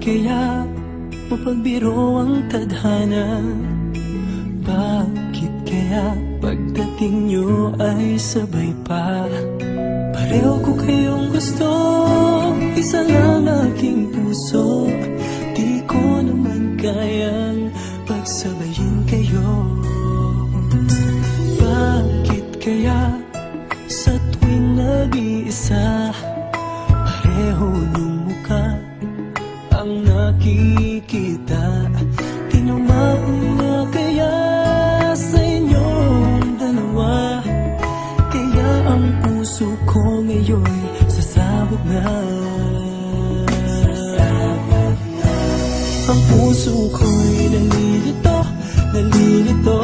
kaya mapagbiro ang tadhana? Bakit kaya pagdating nyo ay sabay pa? Pareho ko kayong gusto, isa lang aking puso. Di ko naman kayang pagsabayin kayo. Bakit kaya sa tuwing nag-iisa, pareho nung mukha ang nakikita? Tinumaan na kaya sa inyong dalawa? Kaya ang puso ko ngayon sasabog na. Ang puso ko'y nalilito, nalilito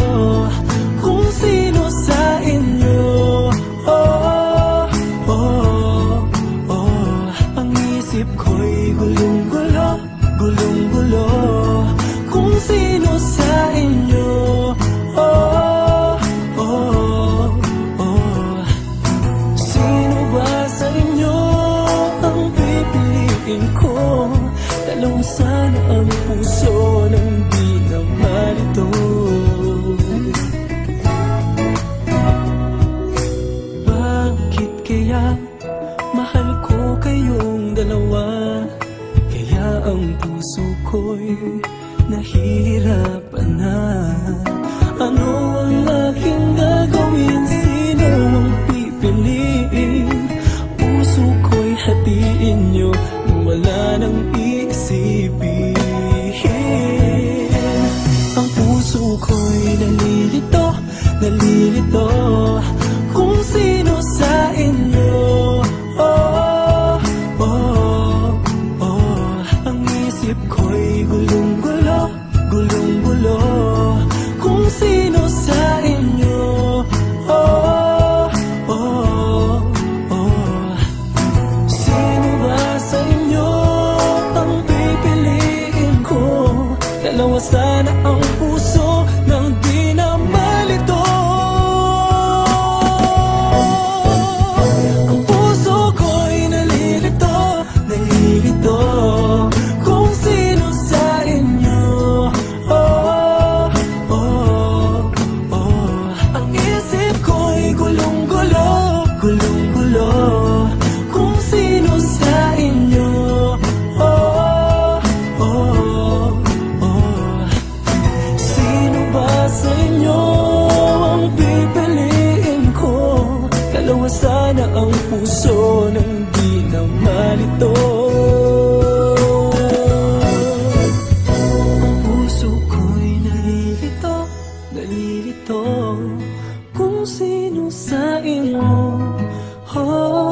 kung sino sa inyo. Oh, oh, oh. Ang isip ko'y gulong-gulo, gulong-gulo kung sino sa inyo. Oh, oh, oh. Sino ba sa inyo ang pipiliin ko? Dalawang sana ang puso nang di na malito. Bakit kaya mahal ko kayong dalawa? Kaya ang puso ko'y nahihirapan na. Ano ang aking gagawin? Sino ang pipiliin? Puso ko'y hatiin nyo nang wala nang iisipin. Ang puso ko'y nalilito, nalilito kung sino sa inyo. Oh, oh, oh. Ang isip ko'y gulong-gulo, gulong-gulo kung sino sa inyo. Oh, oh, oh. Sino ba sa inyo ang pipiliin ko? Dalawa sana ang puso nang di na malito. Ang puso ko'y nalilito, nalilito kung sino sa inyo. Oh, oh, oh. Ang isip ko'y gulong-gulo, gulong-gulo kung sino sa inyo. Oh, oh, oh. Sino ba sa inyo ang pipiliin ko? Dalawa sana ang puso nang di na malito. Ang puso ko'y nalilito, nalilito kung sino sa inyo. Oh,